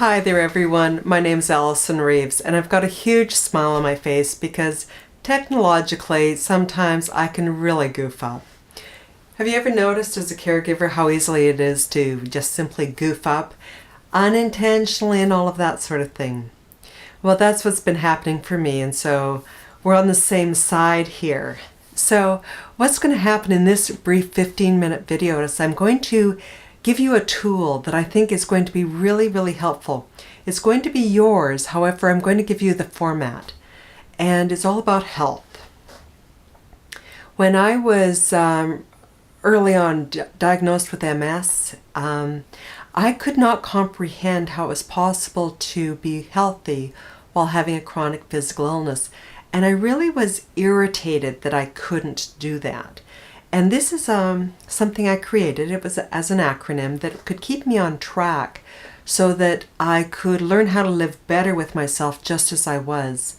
Hi there everyone, my name's Allison Reeves and I've got a huge smile on my face because technologically sometimes I can really goof up. Have you ever noticed as a caregiver how easily it is to just simply goof up unintentionally and all of that sort of thing? Well, that's what's been happening for me, and so we're on the same side here. So what's going to happen in this brief 15-minute video is I'm going to give you a tool that I think is going to be really helpful. It's going to be yours, however, I'm going to give you the format. And it's all about health. When I was early on diagnosed with MS, I could not comprehend how it was possible to be healthy while having a chronic physical illness. And I really was irritated that I couldn't do that. And this is something I created. It was as an acronym that could keep me on track so that I could learn how to live better with myself just as I was.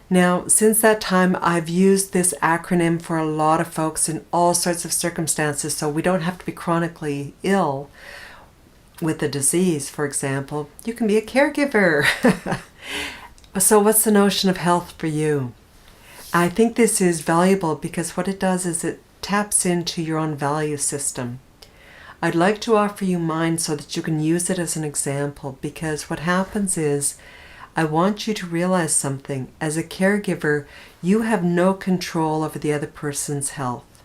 Now, since that time, I've used this acronym for a lot of folks in all sorts of circumstances, so we don't have to be chronically ill with a disease, for example. You can be a caregiver. So what's the notion of health for you? I think this is valuable because what it does is it taps into your own value system. I'd like to offer you mine so that you can use it as an example, because what happens is I want you to realize something. As a caregiver, you have no control over the other person's health.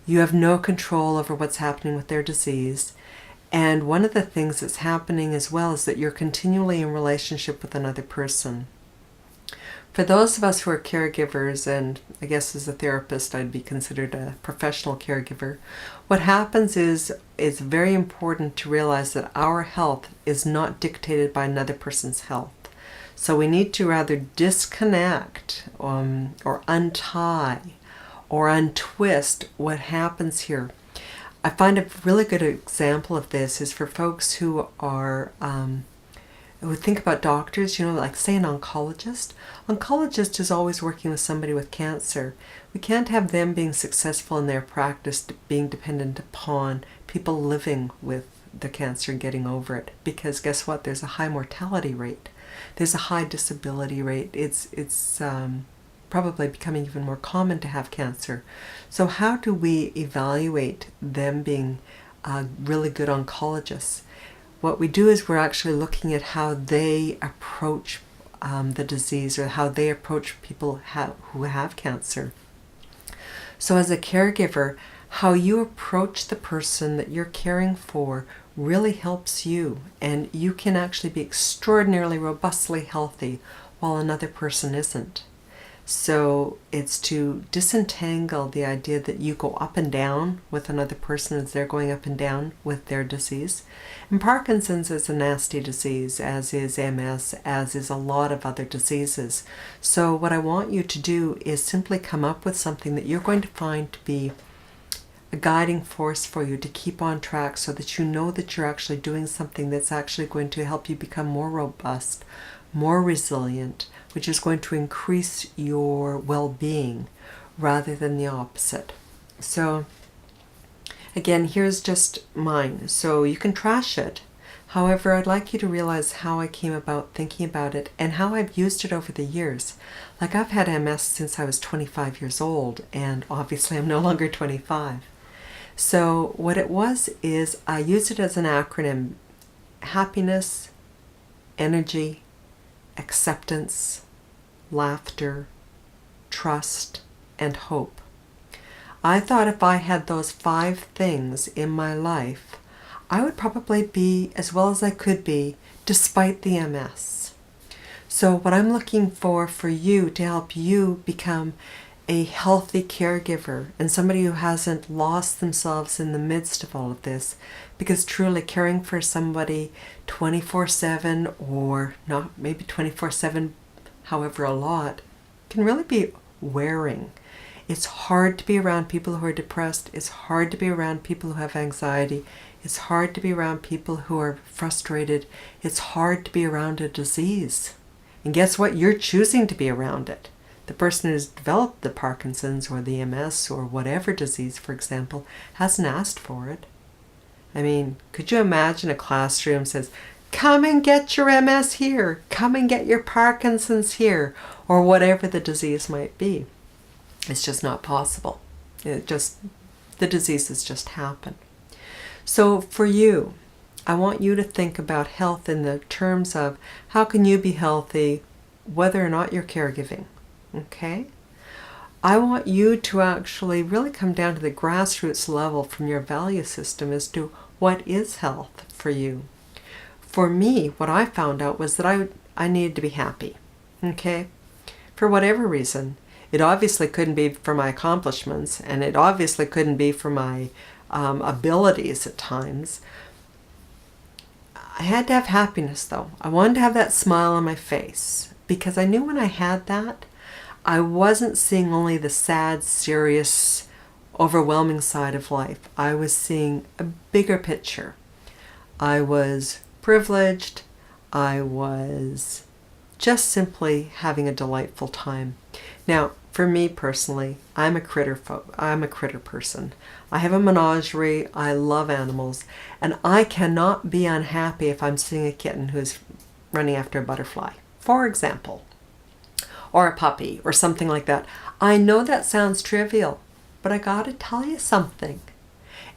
You have no control over what's happening with their disease. And one of the things that's happening as well is that you're continually in relationship with another person. For those of us who are caregivers, and I guess as a therapist I'd be considered a professional caregiver, what happens is it's very important to realize that our health is not dictated by another person's health. So we need to rather disconnect or untie or untwist what happens here. I find a really good example of this is for folks who are would think about doctors, like say an oncologist. Oncologist is always working with somebody with cancer. We can't have them being successful in their practice being dependent upon people living with the cancer and getting over it. Because guess what? There's a high mortality rate. There's a high disability rate. It's probably becoming even more common to have cancer. So how do we evaluate them being really good oncologists? What we do is we're actually looking at how they approach the disease, or how they approach people who have cancer. So as a caregiver, how you approach the person that you're caring for really helps you, and you can actually be extraordinarily robustly healthy while another person isn't. So it's to disentangle the idea that you go up and down with another person as they're going up and down with their disease. And Parkinson's is a nasty disease, as is MS, as is a lot of other diseases. So what I want you to do is simply come up with something that you're going to find to be a guiding force for you to keep on track, so that you know that you're actually doing something that's actually going to help you become more robust, more resilient, which is going to increase your well-being rather than the opposite. So again, here's just mine. So you can trash it. However, I'd like you to realize how I came about thinking about it and how I've used it over the years. Like, I've had MS since I was 25 years old, and obviously I'm no longer 25. So what it was is I used it as an acronym: happiness, energy, acceptance, laughter, trust, and hope. I thought if I had those 5 things in my life, I would probably be as well as I could be despite the MS. So what I'm looking for you to help you become a healthy caregiver and somebody who hasn't lost themselves in the midst of all of this, because truly caring for somebody 24/7, or not maybe 24/7, however a lot, can really be wearing. It's hard to be around people who are depressed. It's hard to be around people who have anxiety. It's hard to be around people who are frustrated. It's hard to be around a disease. And guess what? You're choosing to be around it. The person who's developed the Parkinson's or the MS or whatever disease, for example, hasn't asked for it. I mean, could you imagine a classroom says, come and get your MS here, come and get your Parkinson's here, or whatever the disease might be. It's just not possible. The diseases just happen. So for you, I want you to think about health in the terms of how can you be healthy whether or not you're caregiving, okay? I want you to actually really come down to the grassroots level from your value system as to what is health for you. For me, what I found out was that I needed to be happy, okay? For whatever reason. It obviously couldn't be for my accomplishments, and it obviously couldn't be for my abilities at times. I had to have happiness, though. I wanted to have that smile on my face, because I knew when I had that, I wasn't seeing only the sad, serious, overwhelming side of life. I was seeing a bigger picture. I was privileged. I was just simply having a delightful time. Now, for me personally, I'm a critter person. I have a menagerie. I love animals, and I cannot be unhappy if I'm seeing a kitten who's running after a butterfly, for example, or a puppy or something like that. I know that sounds trivial, but I gotta tell you something.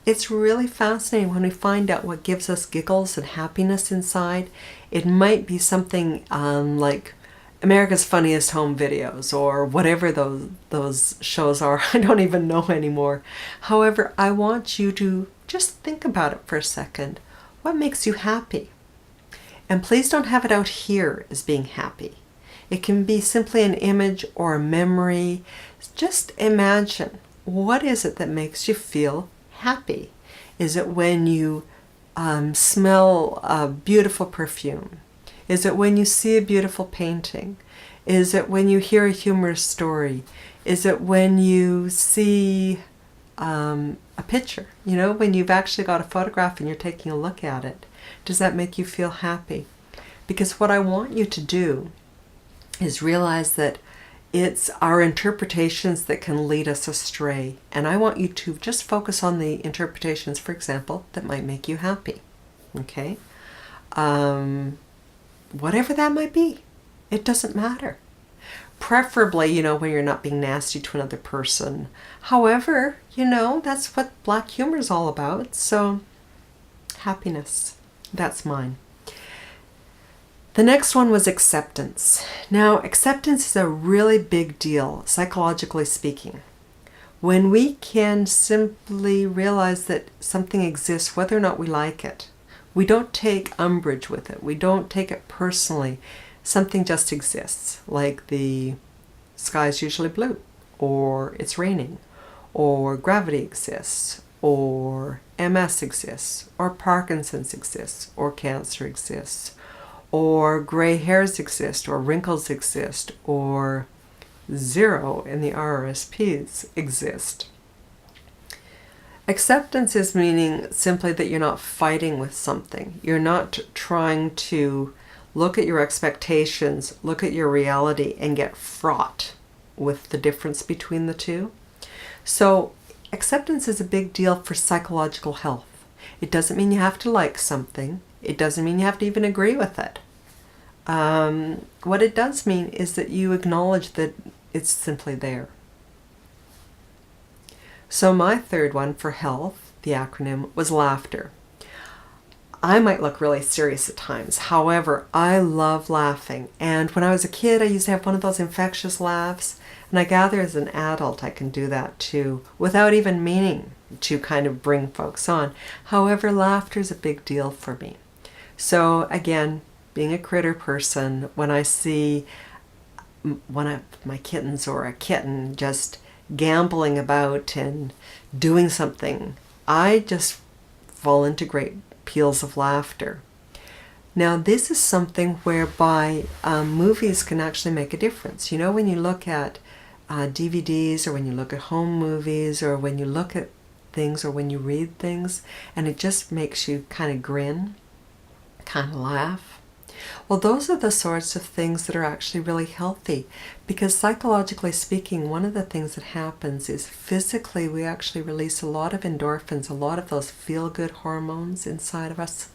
It's really fascinating when we find out what gives us giggles and happiness inside. It might be something like America's Funniest Home Videos or whatever those shows are. I don't even know anymore. However, I want you to just think about it for a second. What makes you happy? And please don't have it out here as being happy. It can be simply an image or a memory. Just imagine, what is it that makes you feel happy? Is it when you smell a beautiful perfume? Is it when you see a beautiful painting? Is it when you hear a humorous story? Is it when you see a picture? You know, when you've actually got a photograph and you're taking a look at it. Does that make you feel happy? Because what I want you to do is realize that it's our interpretations that can lead us astray. And I want you to just focus on the interpretations, for example, that might make you happy. Okay? Whatever that might be, it doesn't matter. Preferably, you know, when you're not being nasty to another person. However, you know, that's what black humor is all about. So, happiness. That's mine. The next one was acceptance. Now, acceptance is a really big deal, psychologically speaking. When we can simply realize that something exists, whether or not we like it, we don't take umbrage with it. We don't take it personally. Something just exists, like the sky is usually blue, or it's raining, or gravity exists, or MS exists, or Parkinson's exists, or cancer exists, or gray hairs exist, or wrinkles exist, or zero in the RRSPs exist. Acceptance is meaning simply that you're not fighting with something. You're not trying to look at your expectations, look at your reality, and get fraught with the difference between the two. So acceptance is a big deal for psychological health. It doesn't mean you have to like something. It doesn't mean you have to even agree with it. What it does mean is that you acknowledge that it's simply there. So my third one for health, the acronym, was laughter. I might look really serious at times. However, I love laughing. And when I was a kid, I used to have one of those infectious laughs. And I gather as an adult, I can do that too, without even meaning to kind of bring folks on. However, laughter is a big deal for me. So again, being a critter person, when I see one of my kittens or a kitten just gambling about and doing something, I just fall into great peals of laughter. Now, this is something whereby movies can actually make a difference. You know, when you look at DVDs, or when you look at home movies, or when you look at things, or when you read things, and it just makes you kind of grin, kind of laugh. Well, those are the sorts of things that are actually really healthy, because psychologically speaking, one of the things that happens is physically we actually release a lot of endorphins, a lot of those feel-good hormones inside of us.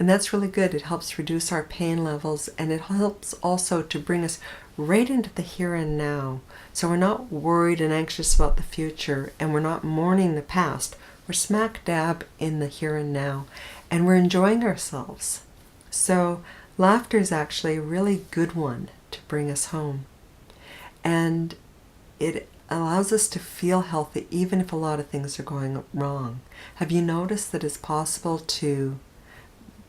And that's really good. It helps reduce our pain levels, and it helps also to bring us right into the here and now. So we're not worried and anxious about the future, and we're not mourning the past. We're smack dab in the here and now, and we're enjoying ourselves. So laughter is actually a really good one to bring us home. And it allows us to feel healthy even if a lot of things are going wrong. Have you noticed that it's possible to,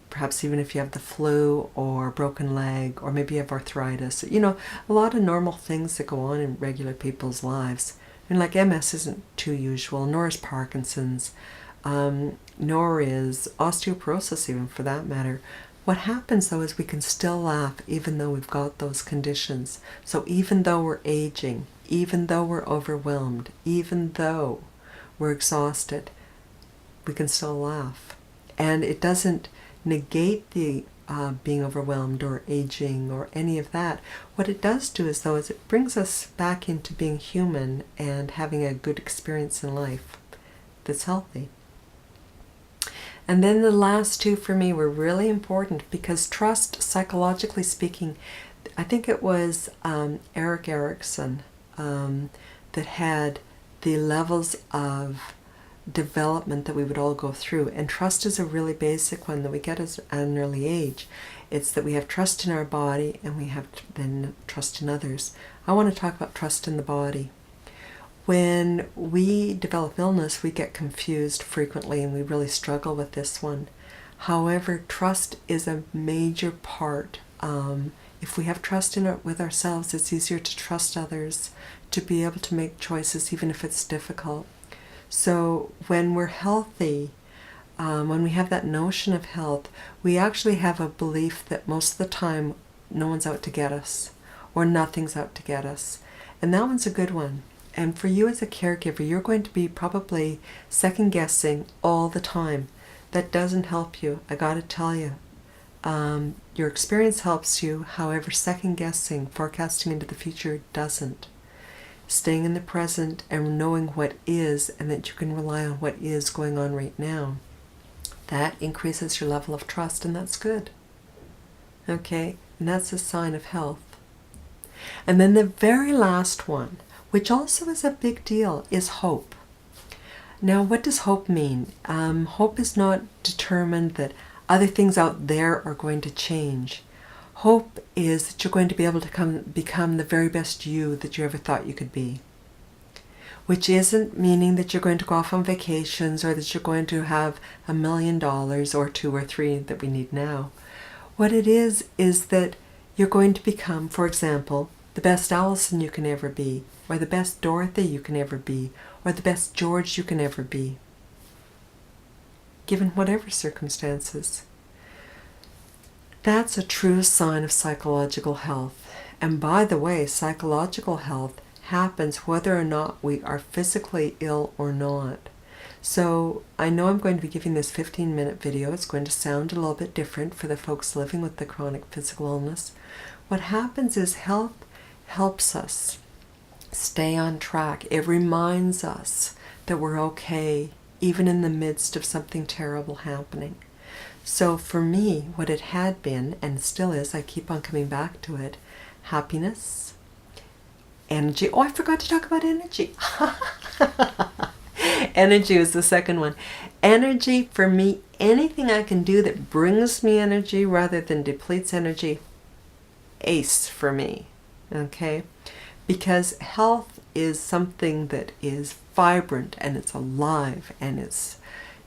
perhaps even if you have the flu or a broken leg, or maybe you have arthritis, a lot of normal things that go on in regular people's lives. And like MS isn't too usual, nor is Parkinson's, nor is osteoporosis even for that matter. What happens though is we can still laugh even though we've got those conditions. So even though we're aging, even though we're overwhelmed, even though we're exhausted, we can still laugh. And it doesn't negate the being overwhelmed or aging or any of that. What it does do is it brings us back into being human and having a good experience in life that's healthy. And then the last two for me were really important because trust, psychologically speaking, I think it was Erik Erikson that had the levels of development that we would all go through. And trust is a really basic one that we get at an early age. It's that we have trust in our body and we have then trust in others. I want to talk about trust in the body. When we develop illness, we get confused frequently and we really struggle with this one. However, trust is a major part. If we have trust with ourselves, it's easier to trust others, to be able to make choices even if it's difficult. So when we're healthy, when we have that notion of health, we actually have a belief that most of the time no one's out to get us or nothing's out to get us. And that one's a good one. And for you as a caregiver, you're going to be probably second guessing all the time. That doesn't help you, I gotta tell you. Your experience helps you, however, second guessing, forecasting into the future doesn't. Staying in the present and knowing what is and that you can rely on what is going on right now, that increases your level of trust, and that's good. Okay, and that's a sign of health. And then the very last one, which also is a big deal, is hope. Now, what does hope mean? Hope is not determined that other things out there are going to change. Hope is that you're going to be able to become the very best you that you ever thought you could be. Which isn't meaning that you're going to go off on vacations or that you're going to have $1 million or 2 or 3 that we need now. What it is that you're going to become, for example, the best Allison you can ever be, or the best Dorothy you can ever be, or the best George you can ever be, given whatever circumstances. That's a true sign of psychological health. And by the way, psychological health happens whether or not we are physically ill or not. So I know I'm going to be giving this 15-minute video. It's going to sound a little bit different for the folks living with the chronic physical illness. What happens is health helps us stay on track. It reminds us that we're okay, even in the midst of something terrible happening. So for me, what it had been, and still is, I keep on coming back to it, happiness, energy. Oh, I forgot to talk about energy. Energy was the second one. Energy, for me, anything I can do that brings me energy rather than depletes energy, ace for me. Okay? Because health is something that is vibrant and it's alive and it's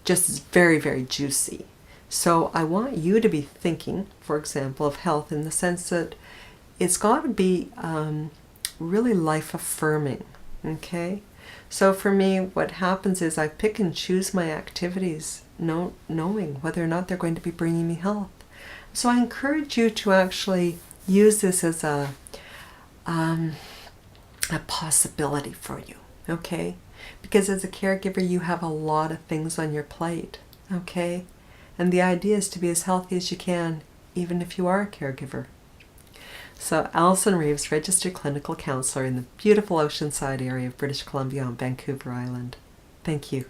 just very, very juicy. So I want you to be thinking, for example, of health in the sense that it's got to be really life-affirming, okay? So for me, what happens is I pick and choose my activities, knowing whether or not they're going to be bringing me health. So I encourage you to actually use this as a possibility for you, okay? Because as a caregiver, you have a lot of things on your plate, okay? And the idea is to be as healthy as you can, even if you are a caregiver. So Alison Reeves, registered clinical counselor in the beautiful Oceanside area of British Columbia on Vancouver Island. Thank you.